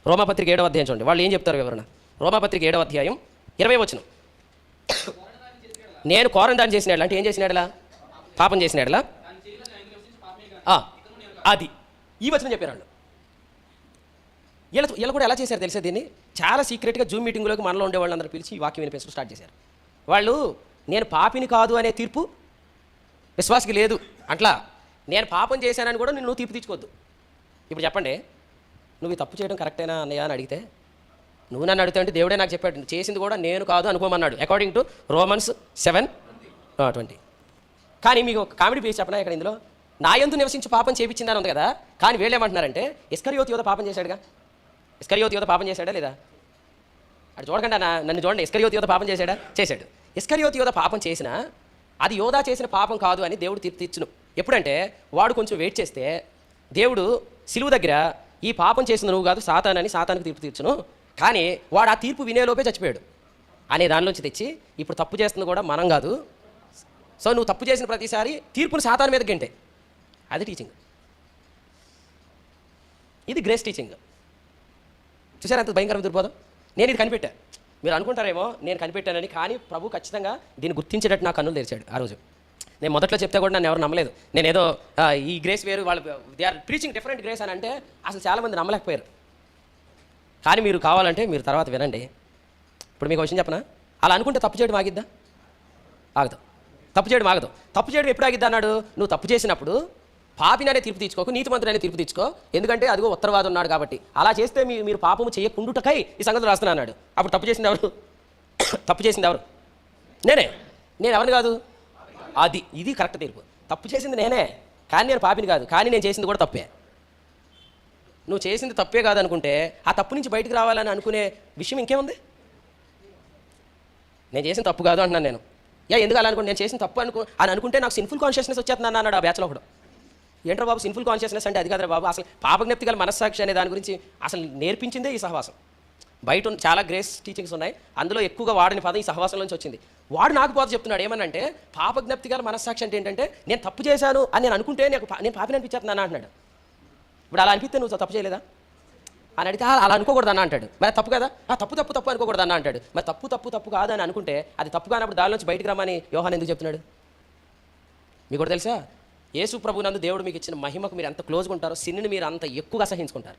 రోమాపత్రిక 7వ అధ్యాయం చూడండి, వాళ్ళు ఏం చెప్తారు వివరణ. రోమాపత్రిక 7వ అధ్యాయం 20వ వచనం. నేను కోరని దాన్ని చేసినాడు అంటే ఏం చేసినాడులా? పాపం చేసినాడులా. అది ఈ వచనం చెప్పారు వాళ్ళు. వీళ్ళు కూడా ఎలా చేశారు తెలిసే దీన్ని? చాలా సీక్రెట్గా జూమ్ మీటింగ్లోకి మనలో ఉండే వాళ్ళందరూ పిలిచి ఈ వాక్యం వినిపించడం స్టార్ట్ చేశారు. వాళ్ళు నేను పాపిని కాదు అనే తీర్పు విశ్వాసకి లేదు అట్లా, నేను పాపం చేశానని కూడా నువ్వు తీర్పు తీర్చుకోవద్దు. ఇప్పుడు చెప్పండి, నువ్వు ఈ తప్పు చేయడం కరెక్టేనా అన్నయ్య అని అడిగితే, నువ్వు నన్ను అడిగితే అంటే దేవుడే నాకు చెప్పాడు చేసింది కూడా నేను కాదు అనుకోమన్నాడు, అకార్డింగ్ టు రోమన్స్ 7:20. కానీ మీకు ఒక కామెడీ పేజ్ చెప్పనా ఇక్కడ ఇందులో? నా యందు నివసించి పాపం చేపించిందని ఉంది కదా, కానీ వీళ్ళు ఏమంటున్నారంటే ఇస్కరియోతు యోధ పాపం చేశాడుగా. ఇస్కరియోతు యోధ పాపం చేశాడా లేదా? అటు చూడకండి నన్ను చూడండి. ఇస్కరియోతు యోధ పాపం చేశాడా? చేశాడు. ఇస్కరియోతు యోధ పాపం చేసినా అది యోధా చేసిన పాపం కాదు అని దేవుడు తీర్పు తీర్చును. ఎప్పుడంటే వాడు కొంచెం వెయిట్ చేస్తే దేవుడు సిలువు దగ్గర ఈ పాపం చేసిన నువ్వు కాదు సాతానని సాతానికి తీర్పు తీర్చును, కానీ వాడు ఆ తీర్పు వినేలోపే చచ్చిపోయాడు అనే దానిలోంచి తెచ్చి ఇప్పుడు తప్పు చేస్తుంది కూడా మనం కాదు, సో నువ్వు తప్పు చేసిన ప్రతిసారి తీర్పును సాతాను మీద గంటే. అది టీచింగ్. ఇది గ్రేస్ టీచింగ్. చూసారా అంత భయంకరమైన దుర్బోధం? నేను ఇది కనిపెట్టా. మీరు అనుకుంటారేమో నేను కనిపెట్టానని, కానీ ప్రభు ఖచ్చితంగా దీన్ని గుర్తించేటట్టు నా కన్నులు తెరిచాడు ఆ రోజు. నేను మొదట్లో చెప్తే కూడా నన్ను ఎవరు నమ్మలేదు. నేను ఏదో ఈ గ్రేస్ వేరు, వాళ్ళు they are preaching different grace అని అంటే అసలు చాలామంది నమ్మలేకపోయారు. కానీ మీరు కావాలంటే మీరు తర్వాత వినండి. ఇప్పుడు మీకు విషయం చెప్పనా? అలా అనుకుంటే తప్పు చేయడం ఆగిద్దా? ఆగదు. తప్పు చేయడం ఆగదు. తప్పు చేయడం ఎప్పుడు ఆగిద్దా అన్నాడు? నువ్వు తప్పు చేసినప్పుడు పాపిననే తీర్పు తీర్చుకోకు, నీతిమంతుడనే తీర్పు తీర్చుకో, ఎందుకంటే అదిగో ఉత్తరవాదం ఉన్నాడు కాబట్టి. అలా చేస్తే మీరు పాపము చేయకుండుటకై ఈ సంగతి రాస్తున్నా అన్నాడు. అప్పుడు తప్పు చేసింది ఎవరు? తప్పు చేసింది ఎవరు? నేను ఎవరిని కాదు. ఇది కరెక్ట్ తీర్పు. తప్పు చేసింది నేనే, కానీ నేను పాపిని కాదు, కానీ నేను చేసింది కూడా తప్పే. నువ్వు చేసింది తప్పే కాదు అనుకుంటే ఆ తప్పు నుంచి బయటకు రావాలని అనుకునే విషయం ఇంకేముంది? నేను చేసిన తప్పు కాదు అంటున్నాను నేను. ఎందుకు అలా అనుకుంటే నేను చేసిన తప్పు అని అనుకుంటే నాకు సిన్ఫుల్ కాన్షియస్నెస్ వచ్చేస్తున్నాను అన్నాడు ఆ బ్యాచ్లో ఒకడు. ఏంట్రా బాబు సిన్ఫుల్ కాన్షియస్నెస్ అంటే? అది కాదురా బాబు, అసలు పాపజ్ఞప్తి గల మనస్సాక్షి అనే దాని గురించి అసలు నేర్పించిందే ఈ సహవాసం. బయట చాలా గ్రేస్ టీచింగ్స్ ఉన్నాయి, అందులో ఎక్కువగా వాడిన పదం ఈ సహవాసం నుంచి వచ్చింది. వాడు నాకు పోత చెప్తున్నాడు ఏమనంటే, పాపజ్ఞప్తి గల మనస్సాక్షి అంటే ఏంటంటే నేను తప్పు చేశాను అని నేను అనుకుంటే నేను పాపిని అనిపించేస్తున్నాను అంటున్నాడు. ఇప్పుడు అలా అనిపిస్తే నువ్వు తప్పు చేయలేదా అని అడిగితే అలా అనుకోకూడదు అన్న అంటాడు. మరి తప్పు కదా, తప్పు అనుకోకూడదు అన్న అంటాడు. మరి తప్పు కాదు అని అనుకుంటే అది తప్పు కానప్పుడు దాని నుంచి బయటకు రమ్మని యోహాను ఎందుకు చెప్తున్నాడు? మీకు కూడా తెలుసా? యేసు ప్రభునందు దేవుడు మీకు ఇచ్చిన మహిమకు మీరు ఎంత క్లోజ్గా ఉంటారో సిన్ని మీరు అంత ఎక్కువగా సహించుకుంటారు.